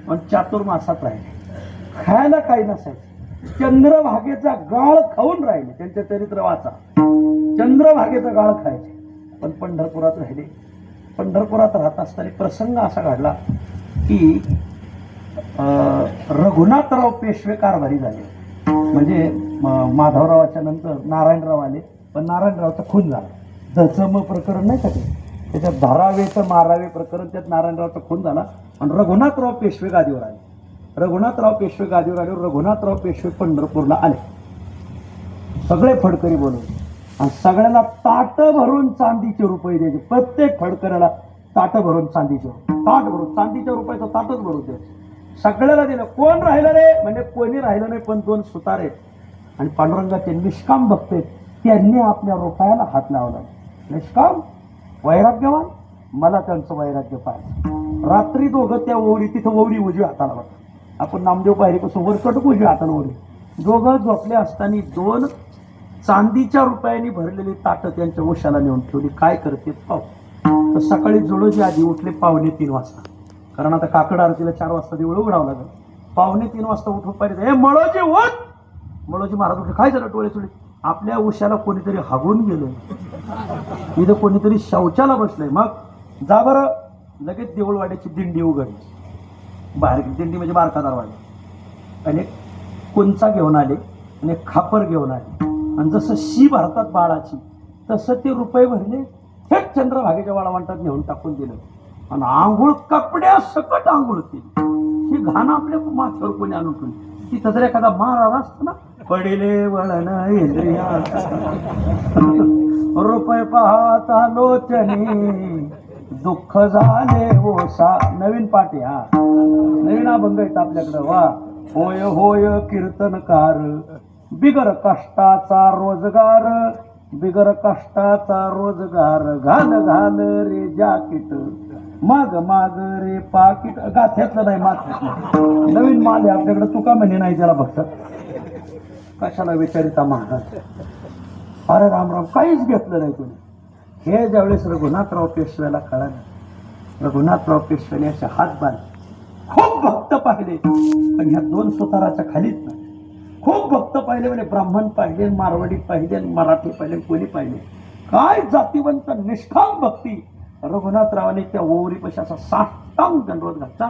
पण चातुर्मासात राहिले. खायला काही नसायचं. चंद्रभागेचा गाळ खाऊन राहिले. त्यांचे चरित्र वाचा. चंद्रभागेचा गाळ खायचे. पण पंढरपुरात राहिले. पंढरपुरात राहत असताना प्रसंग असा घडला की रघुनाथराव पेशवे कारभारी झाले. म्हणजे माधवरावाच्या नंतर नारायणराव आले. पण नारायणरावचा खून झाला. दचम प्रकरण नाही का ते? त्याच्यात धारावे तर मारावे प्रकरण. त्यात नारायणरावचा खून झाला. आणि रघुनाथराव पेशवे गादीवर आले. रघुनाथराव पेशवे गादीवर आले. रघुनाथराव पेशवे पंढरपूरला आले. सगळे फडकरी बोलवले. आणि सगळ्यांना ताट भरून चांदीचे रुपये द्यायचे. प्रत्येक फडकऱ्याला ताट भरून चांदीचे, ताट भरून चांदीच्या रुपयाचं ताटच भरून द्यायचं. सगळ्याला दिलं. कोण राहिलं रे? म्हणजे कोणी राहिलं नाही. पण 2 सुतारे आणि पांडुरंगाचे निष्काम भक्त त्यांनी आपल्या रुपयाला हात लावला. निष्काम वैराग्यवान. मला त्यांचं वैराग्य पाहिजे. रात्री दोघं त्या ओवरी, तिथं ओवरी उजव्या हाताला बघा. आपण नामदेव पायरीपासून वर कटक उजव्या हाताला ओवरी. दोघं झोपले असताना 2 चांदीच्या रुपयांनी भरलेली ताटं त्यांच्या उशाला नेऊन ठेवली. काय करते पाहू. तर सकाळी जळोजी आधी उठले 2:45 वाजता. कारण आता काकड आरतीला 4 वाजता देऊळ उघडावं लागेल. 2:45 वाजता उठून पाहिजे. हे मळोजी उठ. मळोजी महाराज उठले. काय झालं? टोळे चुळे. आपल्या उशाला कोणीतरी हागून गेलं. इथं कोणीतरी शौचाला बसलंय. मग जा बरं. लगेच देऊळवाड्याची दिंडी उघडली. बाहेर दिंडी म्हणजे बारका दरवाजा. आणि कोणचा घेऊन आले आणि खापर घेऊन आले. आणि जसं शी भरतात बाळाची तसं ते रुपये भरले. थेट चंद्रभागेच्या वाळवंटात नेऊन टाकून दिलं. आणि आंघोळ कपड्या सकट आंघोळ केली. ही घाण आपल्या माथ्यावर कोणी आणून ठेवली. तिथं जर एखादा मार आला असतो ना, पडेले वळण इंद्रिया रुपये पाहता लोचने दुःख झाले ओसा. नवीन पाठ आहे हा, नवीन अभंग आहेत आपल्याकडं. वा होय होय कीर्तनकार, बिगर कष्टाचा रोजगार, बिगर कष्टाचा रोजगार, घाल घाल रे जाकीट, माग माग रे पाकिट. गाथ्यातलं नाही, माथ्यातलं नवीन माल आहे आपल्याकडे. तुका म्हणे नाही त्याला बघतात, कशाला विचारिता महाराज. अरे राम राम, काहीच घेतलं नाही कोणी. हे ज्यावेळेस रघुनाथराव पेशव्याला कळालं, रघुनाथराव पेशव्याने असे हात बांधले. खूप भक्त पाहिले, पण ह्या 2 सुताराच्या खालीच नाही. खूप भक्त पाहिले, म्हणजे ब्राह्मण पाहिले, मारवाडी पाहिले, मराठी पाहिले, कोणी पाहिले. काय जातीवंत निष्काम भक्ती. रघुनाथरावाने त्या ओवरीपाशी असा साष्टांग दंडवत घातला.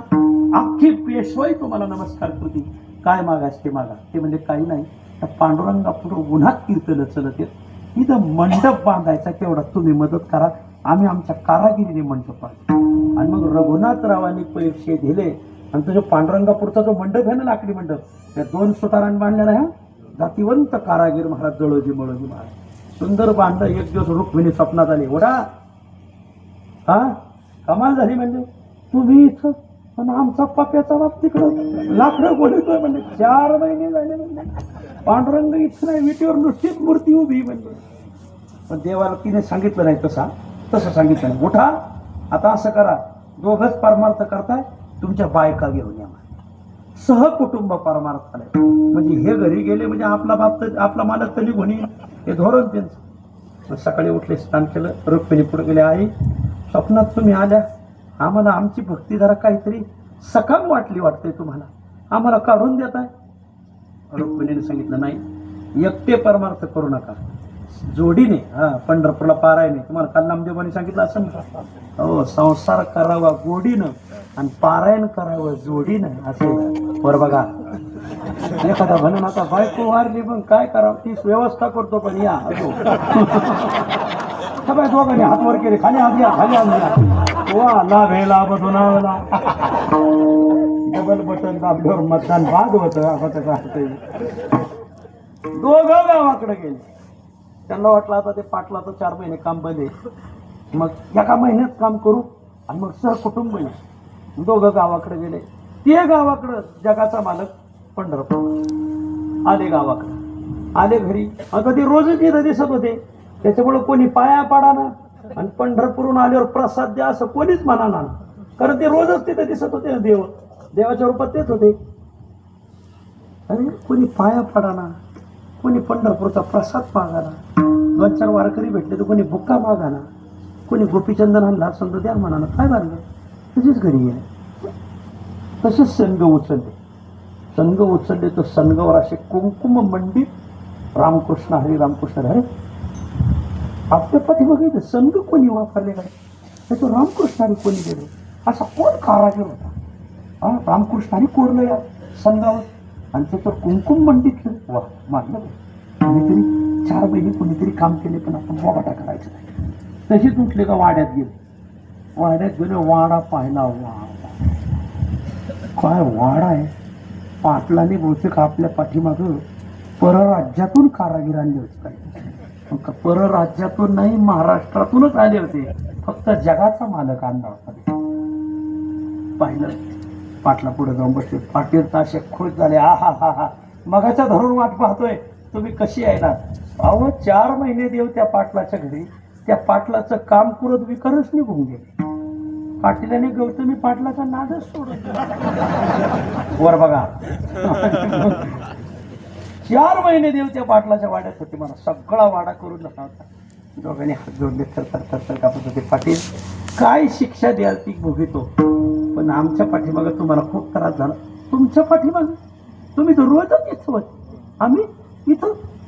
अख्खी पेशवाई तुम्हाला नमस्कार करते, काय मागास ते मागा. ते म्हणजे काही नाही, त्या पांडुरंगा पुढे उन्हात कीर्तन चलत येत. इथं मंडप बांधायचा, तेवढा तुम्ही मदत करा. आम्ही आमच्या कारागिरीने मंडप बांधतो. आणि मग रघुनाथरावांनी पैसे दिले, आणि तुझ्या पांडुरंगापूरचा जो मंडप आहे ना, लाकडी मंडप, त्या 2 सुतारांनी बांधलेला आहे. जातीवंत कारागीर महाराज जळोजी मळोजी महाराज सुंदर बांधलं. एक दिवस रुक्मिणी स्वप्नात आली. ओढा हा कमाल झाली, म्हणजे तुम्ही इथं पण आमचा पप्याचा बाप तिकडं लाकडं बोलतोय. म्हणजे 4 महिने झाले, म्हणजे पांडुरंग इथं नाही, विटीवर नुसतीच मूर्ती उभी. म्हणजे पण देवाला तिने सांगितलं नाही, तसं सांगितलं नाही. उठा आता, असं करा, दोघंच परमार्थ करताय, तुमच्या बायका घेऊन या. सहकुटुंब परमार्थ आलाय. म्हणजे हे घरी गेले म्हणजे आपला बाप तर, आपला मालक तरी कोणी, हे धोरण त्यांचं. सकाळी उठले, स्नान केलं, रुक्मिणी पुढे गेले. आई, स्वप्नात तुम्ही आल्या, आम्हाला आमची भक्ती जरा काहीतरी सकाम वाटली वाटते तुम्हाला, आम्हाला काढून देताय. रुक्मिणीने सांगितलं नाही, एकटे परमार्थ करू नका, जोडीने. हा, पंढरपूरला पारायणे. तुम्हाला काल नामदेवानी सांगितलं असं ना, हो, संसार करावा गोडीनं आणि पारायण करावं जोडीनं, असे. बरं बघा, एखादा म्हणून आता बायको वारली, पण काय करावं, ती व्यवस्था करतो, पण या सगळ्या दोघांनी हात वर केले, खाली हात घ्या, खाली हात घ्या. वा, लाभ हे लाभ धुनावला. डबल बटन दाबल्यावर मतदान बाद होतं. आता त्याचा अर्थ, दोघं गावाकडे गेले. त्यांना वाटलं आता ते पाटलाचं 4 महिने काम बंद आहे, मग एका महिन्यात काम करू, आणि मग सहकुटुंब येईल. दोघं गावाकडे गेले. ते गावाकडं जगाचा मालक पंढरपूर आले. गावाकडे आले, घरी आता ते रोजच इथं दिसत होते. त्याच्यामुळे कोणी पाया पाडा ना, आणि पंढरपूरून आल्यावर प्रसाद द्या असं कोणीच म्हणा ना, कारण ते रोजच तिथे दिसत होते ना. देवाच्या रूपात तेच होते. अरे कोणी पाया पडा ना, कोणी पंढरपूरचा प्रसाद मागाना, 2-4 वारकरी भेटले तर कोणी बुक्का मागाना, कोणी गोपीचंदन आणला समजा द्या म्हणा. काय मारलं, तुझीच घरी गेले. तसेच संघ उचलले तर संघावर असे कुंकुम मंडित रामकृष्ण हरी रामकृष्ण हरे. आपल्या पाठीमागे संघ कोणी वापरलेला आहे, त्याचं रामकृष्ण हरी कोणी गेले, असा कोण कारागीर होता. हा, रामकृष्ण हरी कोरलं या संघावर, आणि त्याच्यावर कुंकुम मंडित. वा, मारलं. कोणीतरी 4 महिने कोणीतरी काम केले, पण आपण बोबाटा करायचं नाही. तशीच उठले का वाड्यात गेले. वाड्यात गेले, वाडा पाहिला. वा, काय वाडा आहे. पाटलाने बहुतेक आपल्या पाठीमागं परराज्यातून कारागीर आणले होते. काय परराज्यातून नाही, महाराष्ट्रातूनच आले होते. फक्त जगाचा मालक आणला होता. पाहिलं, पाटला पुढे जाऊन बसले. पाटील तर असे खुश झाले. हा हा हा हा, मगाच्या धरून वाट पाहतोय, तुम्ही कशी आहे ना. अहो 4 महिने देव त्या पाटलाच्या घरी, त्या पाटलाचं काम करत विकरच निघून गेले. पाटीलाने गौतमी पाटलाचा नादच सोडून वर बघा. 4 महिने देव त्या पाटलाच्या वाड्यात होते. मला सगळा वाडा करून नका होता. दोघांनी हात जोडले, थरथर कापत होते. पाटील, काय शिक्षा द्याल ती भोगितो, पण आमच्या पाठीमागं तुम्हाला खूप त्रास झाला. तुमच्या पाठीमागं तुम्ही तर रोजच इथं होते,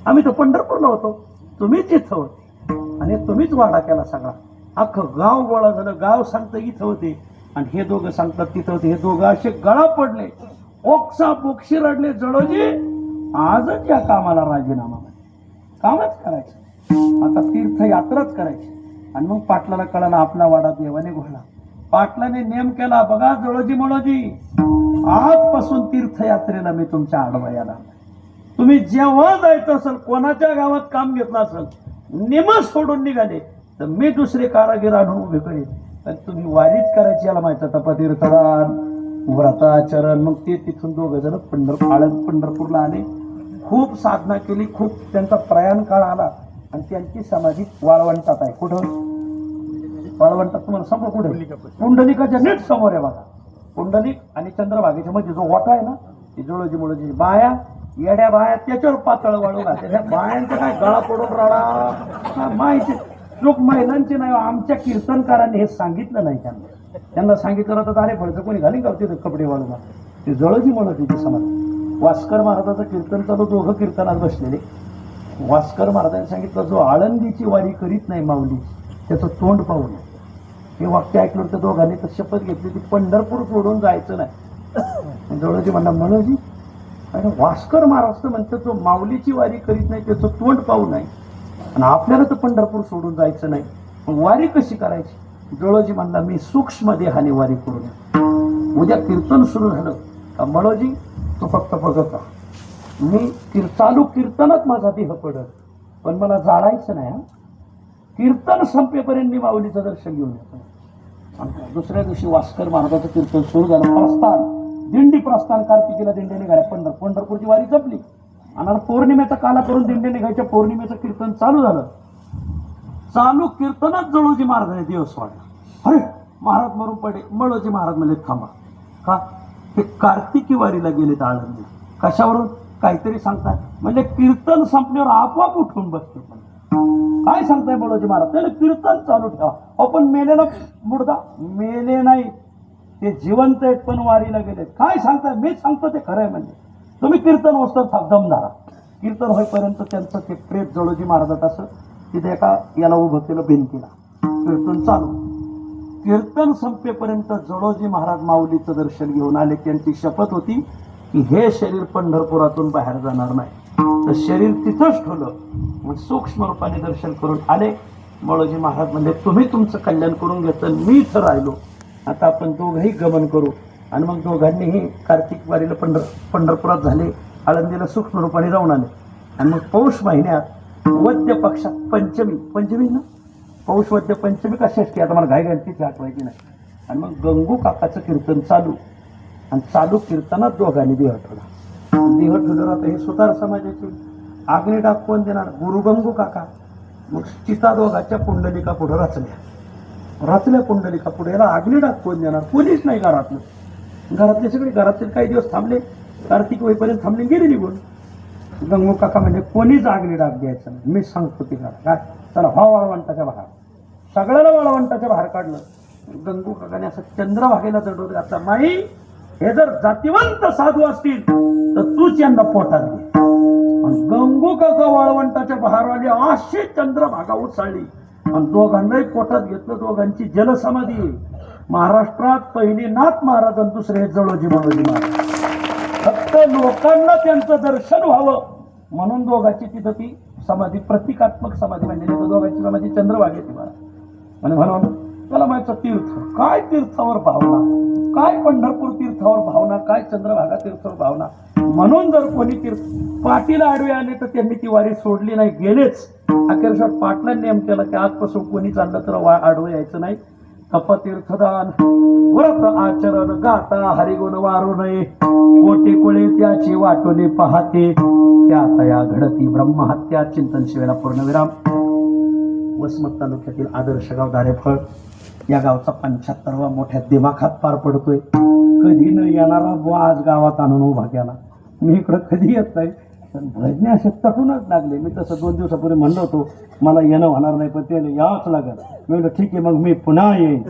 आम्ही तर पंढरपूरला होतो, तुम्हीच इथं होते, आणि तुम्हीच वाडा केला सगळा. अख्खं गाव गोळा झालं. गाव सांगतं इथं होते, आणि हे दोघं सांगतात तिथं होते. हे दोघं असे गळा पडले, ओक्सा पोक्षी रडले. जळोजी, आजच या कामाला राजीनामा, कामच करायचं, आता तीर्थयात्राच करायची. आणि मग पाटलाला कळाला आपला वाडा देवाने घोळला. पाटलाने नेम केला, बघा जळोजी मळोजी, आजपासून तीर्थयात्रेला मी तुमच्या आडवायाला. तुम्ही जेव्हा जायचं असेल, कोणाच्या गावात काम घेतलं असेल, निम सोडून निघाले तर मी दुसरे कारागीर आणून उभे करेन. पण तुम्ही वारीच करायची याला माहित आहे. तपतीर्थदान, व्रताचरण. मग ते तिथून दोघं जण पंढरपूरला आले. खूप साधना केली, खूप त्यांचा प्रयाण काळ आला आणि त्यांची समाधी वाळवंटात आहे. कुठं वाळवंटात? तुम्हाला समोर कुठे? पुंडलिकाच्या नीट समोर आहे बघा. पुंडलिक आणि चंद्रभागेच्या मध्ये जो वाटा आहे ना, ती जुळजी मुळजी बाया, येड्या बाया त्याच्यावर पातळ वाळू घालते. त्या बायांचं काय गळा पडून राडा माहिती लोक महिलांची नाही. आमच्या कीर्तनकारांनी हे सांगितलं नाही. त्यांना सांगितलं तर अरे फळचं कोणी घालीन का तिथे कपडे वाळू घाल. ते जळजी म्हणत होती समाज. वास्कर महाराजाचं कीर्तन चालू, दोघं कीर्तनात बसलेले. वास्कर महाराजांनी सांगितलं जो आळंदीची वारी करीत नाही माऊली त्याचं तोंड पाहू नये. हे वाक्य ऐकलं तर दोघांनी तर शपथ घेतली की पंढरपूर सोडून जायचं नाही. जवळजी म्हणला मनोजी आणि वास्कर महाराज म्हणतो तो माऊलीची वारी करीत नाही त्याचं तोंड पाहू नाही आणि आपल्याला तर पंढरपूर सोडून जायचं नाही. मग वारी कशी करायची? जवळजी म्हणला मी सूक्ष्म देहाने वारी करू नये. उद्या कीर्तन सुरू झालं का मनोजी तो फक्त बघत राहा. मी चालू कीर्तनात माझा देह पडत पण मला जाळायचं नाही. कीर्तन संपेपर्यंत मी माऊलीचं दर्शन घेऊन येतो. आणि दुसऱ्या दिवशी वास्कर महाराजाचं कीर्तन सुरू झालं. प्रस्थान, दिंडी प्रस्थान. कार्तिकीला दिंडी निघाल्या. पंढरपूरची वारी जपली आणि पौर्णिमेचा काला करून दिंडी निघायच्या. पौर्णिमेचं कीर्तन चालू झालं. चालू कीर्तनात जळोजी महाराजांनी दिवस वाढला. अरे महाराज मरून पडे. मळोजी महाराज म्हणजे थांबा. का? ते कार्तिकी वारीला गेले आळंदी. कशावरून? काहीतरी सांगताय. म्हणजे कीर्तन संपल्यावर आपोआप उठून बसते. काय सांगताय बळोजी महाराज? त्याला कीर्तन चालू ठेवा. आपण मेलेला मुर्दा मेले नाही, ते जिवंत आहेत पण वारीला गेलेत. काय सांगताय? मी सांगतो ते खरं आहे. म्हणजे तुम्ही कीर्तन होतं दम धरा. कीर्तन होईपर्यंत त्यांचं ते प्रेत जळोजी महाराजात असं तिथे एका याला उभं केलं भिंतीला. कीर्तन चालू. कीर्तन संपेपर्यंत जळोजी महाराज माऊलीचं दर्शन घेऊन आले. त्यांची शपथ होती की हे शरीर पंढरपुरातून बाहेर जाणार नाही. तर शरीर तिथंच ठेवलं. मग सूक्ष्म रूपाने दर्शन करून आले. बळोजी महाराज म्हणजे तुम्ही तुमचं कल्याण करून घेतलं, मी इथं राहिलो. आता आपण दोघंही गमन करू. आणि मग दोघांनीही कार्तिक वारीला पंढरपुरात झाले. आळंदीला सूक्ष्म रूपाने जाऊन आले. आणि मग पौष महिन्यात वद्य पक्षात पंचमी ना, पौष वद्य पंचमी का षष्ठी आता मला घाईघाईची आठवायची नाही. आणि मग गंगू काकाचं कीर्तन चालू. आणि चालू कीर्तनात दोघांनी देह ठेवला. देह ठेवलं. आता हे सुतार समाजाचे आग्नेय डाग कोण देणार? गुरु गंगू काका. मग चिता दोघाच्या पुंडलिका पुढे रचल्या पुंडलिका पुढे. याला आग्नेय डाग कोण देणार? कोणीच नाही घरातलं. घरातले सगळे घरातले काही दिवस थांबले. कार्तिक होईपर्यंत थांबले, गेले निघून. गंगू काका म्हणजे कोणीच आग्नेय डाग द्यायचं नाही. मी सांगतो ते काय. चला वाळवंटाच्या बाहेर. सगळ्याला वाळवंटाच्या बाहेर काढलं. गंगू काकाने असं चंद्रभागेला दडवलं. आता माई हे जर जातिवंत साधू असतील तर तूच यांना पोटात घे. गंगू काका वाळवंटाच्या बाहेर आली. अशी चंद्रभागा उचलली आणि दोघांनाही पोटात घेतलं. दोघांची जलसमाधी आहे. महाराष्ट्रात पहिली नाथ महाराज आणि दुसरे जळोजी मनोजी महाराज. फक्त लोकांना त्यांचं दर्शन व्हावं म्हणून दोघांची तिथं ती समाधी, प्रतिकात्मक समाधी म्हणजे दोघांची समाधी चंद्रभागेची महाराज. म्हणून त्याला माहिती तीर्थ. काय तीर्थावर भावना, काय पंढरपूर तीर्थावर भावना, काय चंद्रभागा तीर्थावर भावना. म्हणून जर कोणी तीर्थ पाटीला आडवे आले तर त्यांनी ती वारी सोडली नाही, गेलेच. अखेर पाटला नेम केला की आजपासून कोणी चाललं तर आडवं यायचं नाही. तपतीर्थदान, व्रत आचरण, गाता हरिगुण वारू नये. कोटी कोळे त्याची वाटोले पाहते, त्या तया घडती ब्रह्महत्या. चिंतन शिवेला पूर्णविराम. वसमत तालुक्यातील आदर्श गाव दारेफळ या गावचा 75वा मोठ्या दिमाखात पार पडतोय. कधी न येणारा बुवा आज गावात आणून उभा केला. मी इकडं कधी येत नाही पण भजने असे तटूनच लागले. मी तसं 2 दिवसापूर्वी म्हणलो होतो मला येणं होणार नाही पण त्याला यावंच लागेल. मी म्हणलं ठीक आहे मग मी पुन्हा येईन.